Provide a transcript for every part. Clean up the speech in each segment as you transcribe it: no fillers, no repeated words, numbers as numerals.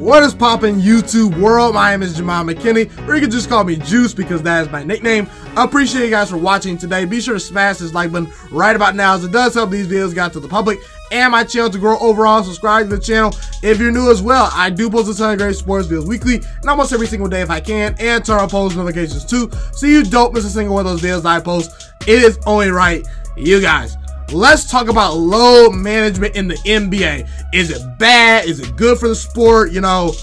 What is poppin' YouTube world? My name is Ghiman Mckinney, or you can just call me Juice because that is my nickname. I appreciate you guys for watching today. Be sure to smash this like button right about now, as it does help these videos get out to the public and my channel to grow overall. Subscribe to the channel if you're new as well. I do post a ton of great sports videos weekly and almost every single day if I can, and turn on post notifications too, so you don't miss a single one of those videos I post. It is only right, you guys. Let's talk about load management in the NBA. Is it bad? Is it good for the sport? You know,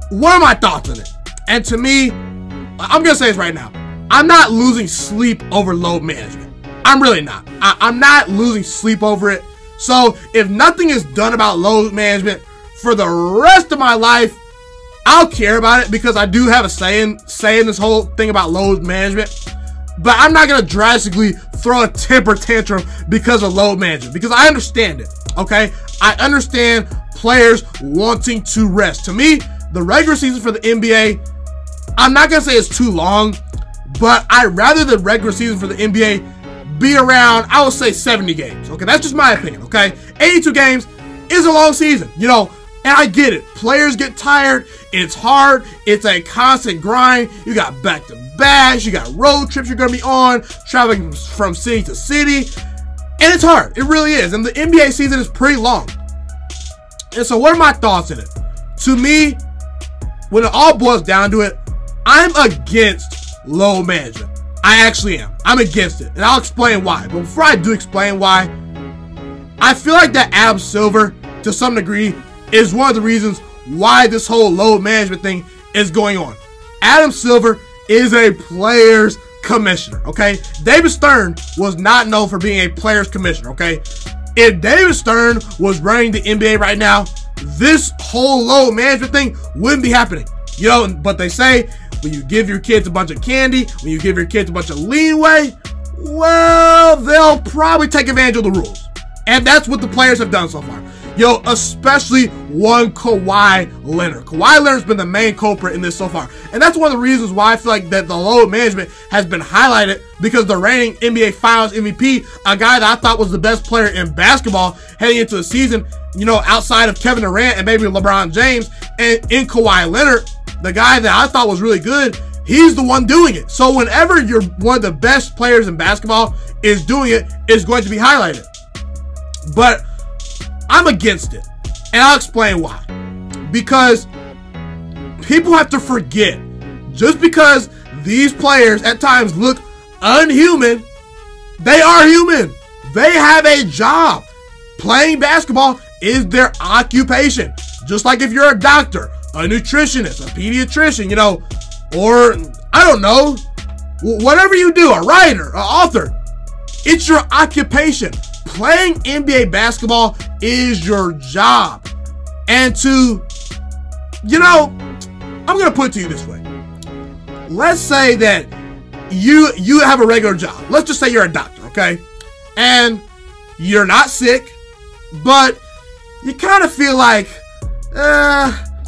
what are my thoughts on it? And to me, I'm gonna say this right now. I'm not losing sleep over load management. I'm really not. I'm not losing sleep over it. So if nothing is done about load management for the rest of my life, I'll care about it, because I do have a say in this whole thing about load management. But I'm not going to drastically throw a temper tantrum because of load management, because I understand it, okay? I understand players wanting to rest. To me, the regular season for the NBA, I'm not going to say it's too long, but I'd rather the regular season for the NBA be around, I would say 70 games, okay? That's just my opinion, okay? 82 games is a long season, you know, and I get it. Players get tired. It's hard. It's a constant grind. You got back-to-backs. You got road trips you're going to be on, traveling from city to city. And it's hard. It really is. And the NBA season is pretty long. And so what are my thoughts in it? To me, when it all boils down to it, I'm against load management. I actually am. I'm against it. And I'll explain why. But before I do explain why, I feel like that Adam Silver, to some degree, is one of the reasons why this whole load management thing is going on. Adam Silver is a players commissioner, okay? David Stern was not known for being a players commissioner, okay? If David Stern was running the NBA right now, this whole load management thing wouldn't be happening. You know, but they say when you give your kids a bunch of candy, when you give your kids a bunch of leeway, well, they'll probably take advantage of the rules. And that's what the players have done so far. Yo, especially one Kawhi Leonard. Kawhi Leonard's been the main culprit in this so far. And that's one of the reasons why I feel like that the load management has been highlighted, because the reigning NBA Finals MVP, a guy that I thought was the best player in basketball heading into the season, you know, outside of Kevin Durant and maybe LeBron James, and in Kawhi Leonard, the guy that I thought was really good, he's the one doing it. So whenever you're one of the best players in basketball is doing it, it's going to be highlighted. But I'm against it, and I'll explain why. Because people have to forget, just because these players at times look unhuman, they are human. They have a job. Playing basketball is their occupation. Just like if you're a doctor, a nutritionist, a pediatrician, you know, or I don't know, whatever you do, a writer, an author, it's your occupation. Playing NBA basketball is your job. And to, you know, I'm going to put it to you this way. Let's say that you have a regular job. Let's just say you're a doctor, okay? And you're not sick, but you kind of feel like,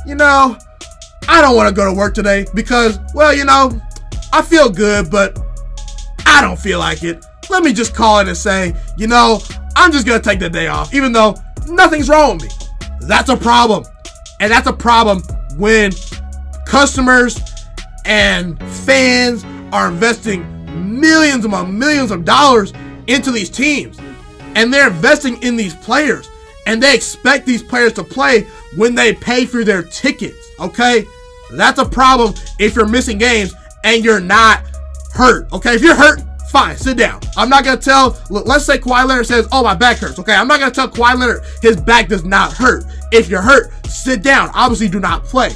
you know, I don't want to go to work today because, well, you know, I feel good, but I don't feel like it. Let me just call it and say, you know, I'm just going to take the day off, even though nothing's wrong with me. That's a problem. And that's a problem when customers and fans are investing millions upon millions of dollars into these teams. And they're investing in these players. And they expect these players to play when they pay for their tickets, okay? That's a problem if you're missing games and you're not hurt, okay? If you're hurt, fine, sit down. I'm not going to tell, look, let's say Kawhi Leonard says, oh, my back hurts, okay? I'm not going to tell Kawhi Leonard his back does not hurt. If you're hurt, sit down. Obviously, do not play.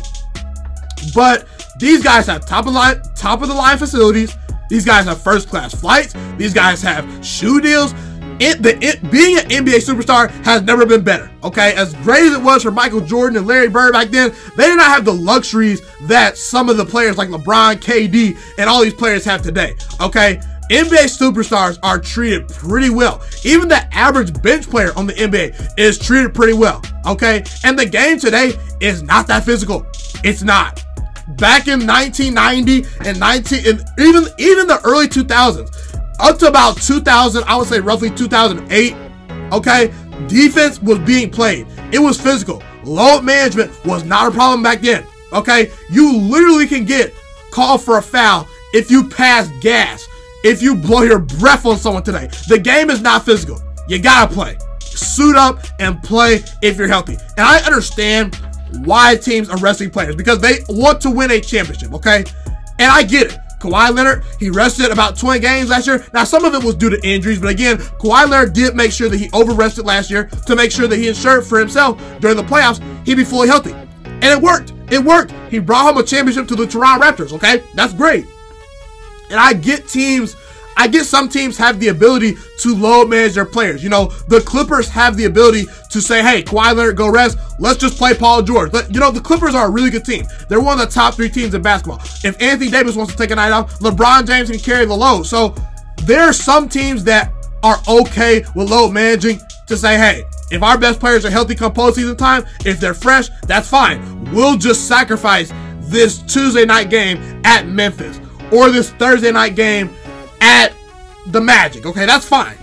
But these guys have top of the line facilities. These guys have first-class flights. These guys have shoe deals. Being an NBA superstar has never been better, okay? As great as it was for Michael Jordan and Larry Bird back then, they did not have the luxuries that some of the players like LeBron, KD, and all these players have today, okay? NBA superstars are treated pretty well. Even the average bench player on the NBA is treated pretty well, okay? And the game today is not that physical. It's not. Back in 1990 and even the early 2000s, up to about 2000, I would say roughly 2008, okay, defense was being played. It was physical. load management was not a problem back then. Okay, you literally can get called for a foul if you pass gas, if you blow your breath on someone today. The game is not physical. You gotta play. Suit up and play if you're healthy. And I understand why teams are resting players, because they want to win a championship, okay? And I get it. Kawhi Leonard, he rested about 20 games last year. Now, some of it was due to injuries, but again, Kawhi Leonard did make sure that he over-rested last year to make sure that he ensured for himself during the playoffs he'd be fully healthy. And it worked. It worked. He brought home a championship to the Toronto Raptors, okay? That's great. And I get some teams have the ability to load manage their players. You know, the Clippers have the ability to say, hey, Kawhi Leonard, go rest. Let's just play Paul George. But, you know, the Clippers are a really good team. They're one of the top 3 teams in basketball. If Anthony Davis wants to take a night off, LeBron James can carry the load. So there are some teams that are okay with load managing to say, hey, if our best players are healthy come postseason time, if they're fresh, that's fine. We'll just sacrifice this Tuesday night game at Memphis or this Thursday night game at the Magic. Okay, that's fine.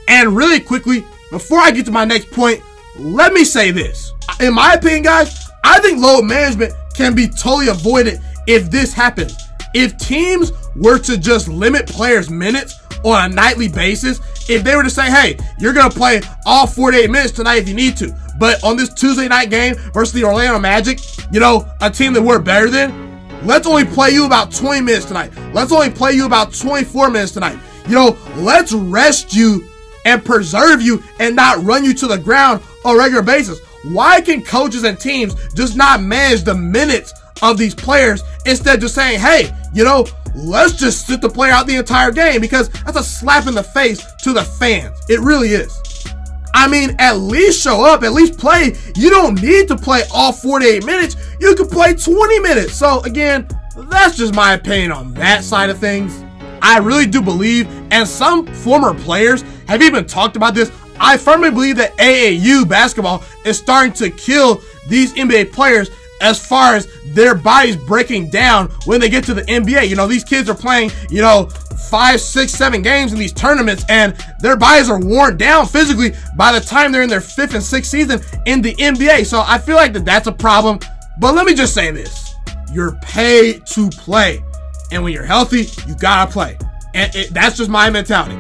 And really quickly, before I get to my next point, let me say this. In my opinion, guys, I think load management can be totally avoided if this happens. If teams were to just limit players' minutes on a nightly basis, if they were to say, hey, you're going to play all 48 minutes tonight if you need to, but on this Tuesday night game versus the Orlando Magic, you know, a team that we're better than, let's only play you about 20 minutes tonight. Let's only play you about 24 minutes tonight. You know, let's rest you and preserve you and not run you to the ground on a regular basis. Why can coaches and teams just not manage the minutes of these players instead of just saying, hey, you know, let's just sit the player out the entire game? Because that's a slap in the face to the fans. It really is. I mean, at least show up, at least play. You don't need to play all 48 minutes. You can play 20 minutes. So again, that's just my opinion on that side of things. I really do believe, and some former players have even talked about this, I firmly believe that AAU basketball is starting to kill these NBA players as far as their bodies breaking down when they get to the NBA. You know, these kids are playing, you know, 5, 6, 7 games in these tournaments, and their bodies are worn down physically by the time they're in their 5th and 6th season in the NBA. So I feel like that's a problem. But let me just say this. You're paid to play. And when you're healthy, you gotta play. And that's just my mentality.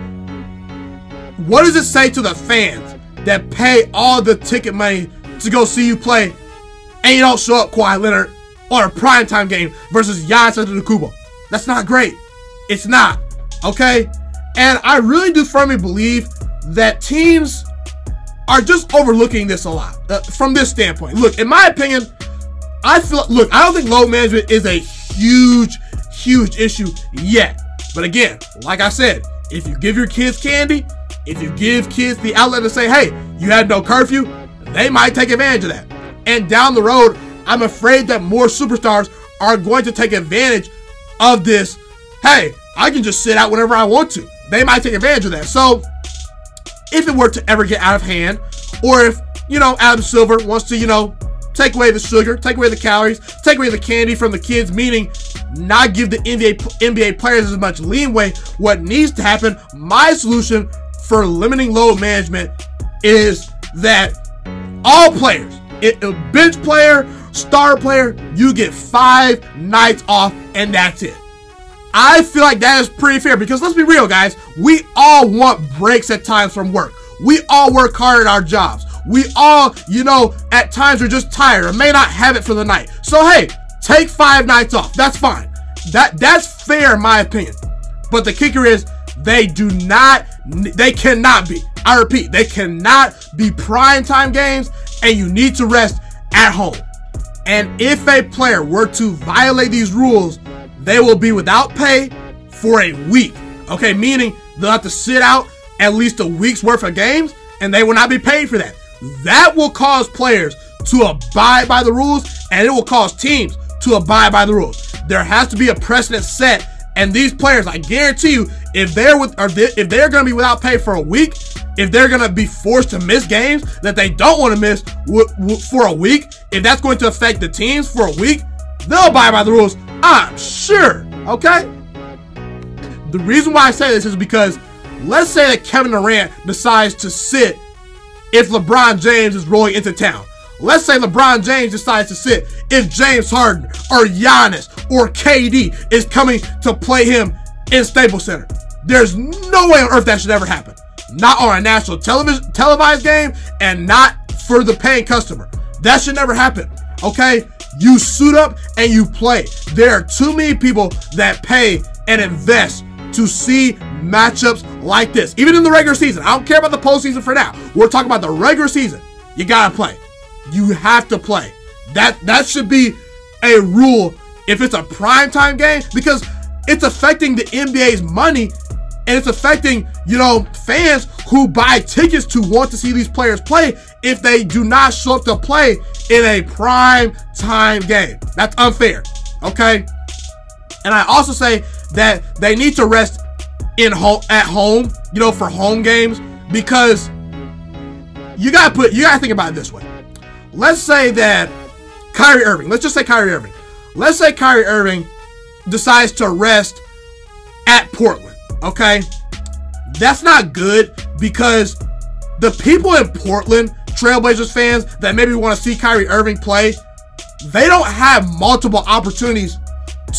What does it say to the fans that pay all the ticket money to go see you play and you don't show up, Kawhi Leonard, on a primetime game versus Giannis Antetokounmpo? That's not great. It's not. Okay? And I really do firmly believe that teams are just overlooking this a lot from this standpoint. Look, in my opinion, I don't think load management is a huge issue yet. But again, like I said, if you give your kids candy, if you give kids the outlet to say, hey, you had no curfew, they might take advantage of that. And down the road, I'm afraid that more superstars are going to take advantage of this. Hey, I can just sit out whenever I want to. They might take advantage of that. So if it were to ever get out of hand, or if, you know, Adam Silver wants to, you know, take away the sugar, take away the calories, take away the candy from the kids, meaning not give the NBA players as much leeway, what needs to happen, my solution for limiting load management is that all players, a bench player, star player, you get 5 nights off and that's it. I feel like that is pretty fair because let's be real, guys. We all want breaks at times from work. We all work hard at our jobs. We all, you know, at times we're just tired or may not have it for the night. So, hey, take 5 nights off. That's fine. That's fair in my opinion. But the kicker is they cannot be, I repeat, they cannot be primetime games and you need to rest at home. And if a player were to violate these rules, they will be without pay for a week. Okay, meaning they'll have to sit out at least a week's worth of games and they will not be paid for that. That will cause players to abide by the rules and it will cause teams to abide by the rules. There has to be a precedent set, and these players, I guarantee you, if they're going to be without pay for a week, if they're going to be forced to miss games that they don't want to miss for a week, if that's going to affect the teams for a week, they'll abide by the rules, I'm sure, okay? The reason why I say this is because let's say that Kevin Durant decides to sit if LeBron James is rolling into town. let's say LeBron James decides to sit. If James Harden or Giannis or KD is coming to play him in Staples Center, there's no way on earth that should ever happen. Not on a national televised game, and not for the paying customer. That should never happen, okay? You suit up and you play. There are too many people that pay and invest to see matchups like this. Even in the regular season. I don't care about the postseason for now. We're talking about the regular season. You gotta play. You have to play. That should be a rule if it's a primetime game, because it's affecting the NBA's money, and it's affecting, fans who buy tickets to want to see these players play if they do not show up to play in a prime time game. That's unfair, okay? And I also say that they need to rest at home, for home games, because you gotta think about it this way. Let's say that Kyrie Irving, let's say Kyrie Irving decides to rest at Portland, okay? That's not good, because the people in Portland, Trailblazers fans that maybe want to see Kyrie Irving play, they don't have multiple opportunities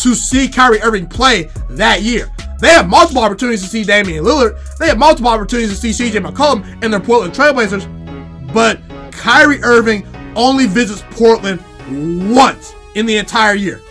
to see Kyrie Irving play that year. They have multiple opportunities to see Damian Lillard. They have multiple opportunities to see CJ McCollum and their Portland Trailblazers, but Kyrie Irving only visits Portland once in the entire year.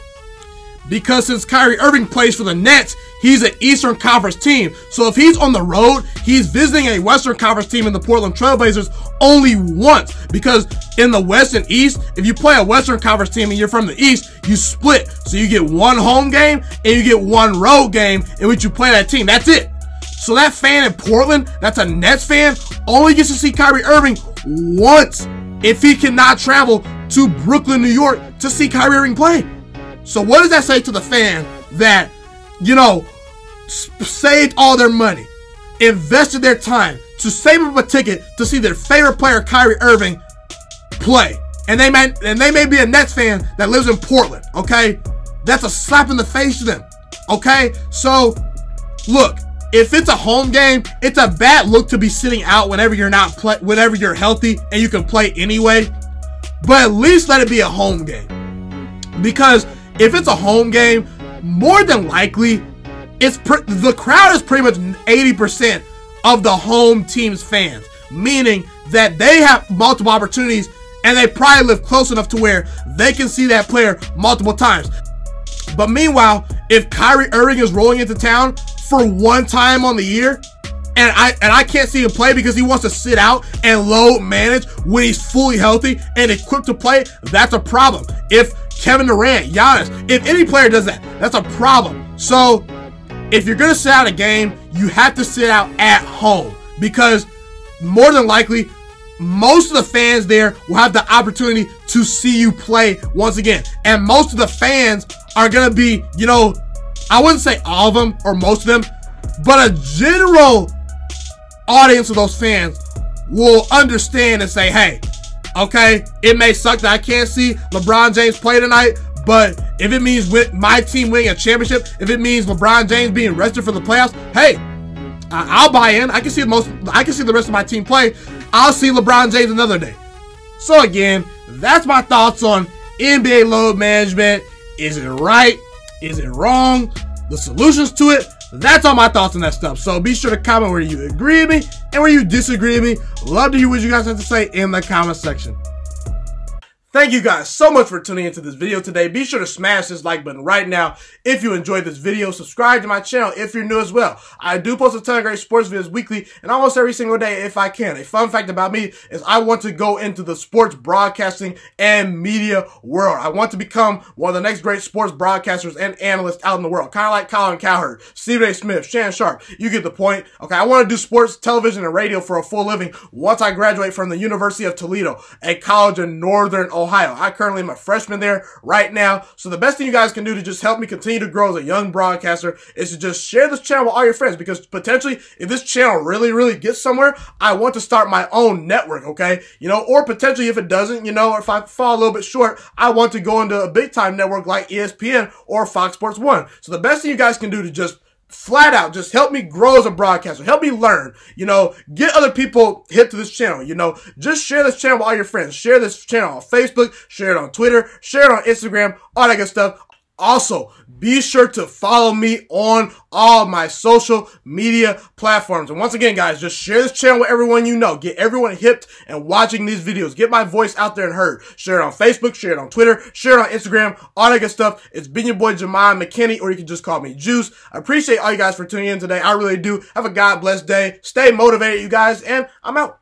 Because since Kyrie Irving plays for the Nets, he's an Eastern Conference team. So if he's on the road, he's visiting a Western Conference team in the Portland Trailblazers only once. Because in the West and East, if you play a Western Conference team and you're from the East, you split. So you get one home game and you get one road game in which you play that team. That's it. So that fan in Portland, that's a Nets fan, only gets to see Kyrie Irving once if he cannot travel to Brooklyn, New York to see Kyrie Irving play. So what does that say to the fan that, saved all their money, invested their time to save up a ticket to see their favorite player, Kyrie Irving, play? And they may be a Nets fan that lives in Portland, okay? That's a slap in the face to them, okay? So, look, if it's a home game, it's a bad look to be sitting out whenever whenever you're healthy and you can play anyway. But at least let it be a home game. Because if it's a home game, more than likely, the crowd is pretty much 80% of the home team's fans, meaning that they have multiple opportunities and they probably live close enough to where they can see that player multiple times. But meanwhile, if Kyrie Irving is rolling into town for one time on the year, and I can't see him play because he wants to sit out and load manage when he's fully healthy and equipped to play, that's a problem. If Kevin Durant, Giannis, if any player does that, that's a problem. So if you're going to sit out a game, you have to sit out at home, because more than likely, most of the fans there will have the opportunity to see you play once again. And most of the fans are going to be, I wouldn't say all of them or most of them, but a general audience of those fans will understand and say, hey, okay, it may suck that I can't see LeBron James play tonight, but if it means my team winning a championship, if it means LeBron James being rested for the playoffs, hey, I'll buy in. I can see the rest of my team play. I'll see LeBron James another day. So again, that's my thoughts on NBA load management. Is it right? Is it wrong? The solutions to it? That's all my thoughts on that stuff. So be sure to comment where you agree with me and where you disagree with me. Love to hear what you guys have to say in the comment section. Thank you guys so much for tuning into this video today. Be sure to smash this like button right now if you enjoyed this video. Subscribe to my channel if you're new as well. I do post a ton of great sports videos weekly and almost every single day if I can. A fun fact about me is I want to go into the sports broadcasting and media world. I want to become one of the next great sports broadcasters and analysts out in the world. Kind of like Colin Cowherd, Stephen A. Smith, Shannon Sharp. You get the point. Okay, I want to do sports, television, and radio for a full living once I graduate from the University of Toledo, a college in Northern Ohio. I currently am a freshman there right now. So the best thing you guys can do to just help me continue to grow as a young broadcaster is to just share this channel with all your friends, because potentially if this channel really gets somewhere, I want to start my own network, okay? Or potentially if it doesn't, or if I fall a little bit short, I want to go into a big time network like ESPN or Fox Sports 1. So the best thing you guys can do to just flat out, just help me grow as a broadcaster. Help me learn, you know, get other people hip to this channel, you know, just share this channel with all your friends. Share this channel on Facebook, share it on Twitter, share it on Instagram, all that good stuff. Also, be sure to follow me on all my social media platforms. And once again, guys, just share this channel with everyone you know. Get everyone hipped and watching these videos. Get my voice out there and heard. Share it on Facebook, share it on Twitter, share it on Instagram, all that good stuff. It's been your boy, Ghiman Mckinney, or you can just call me Juice. I appreciate all you guys for tuning in today. I really do. Have a God blessed day. Stay motivated, you guys, and I'm out.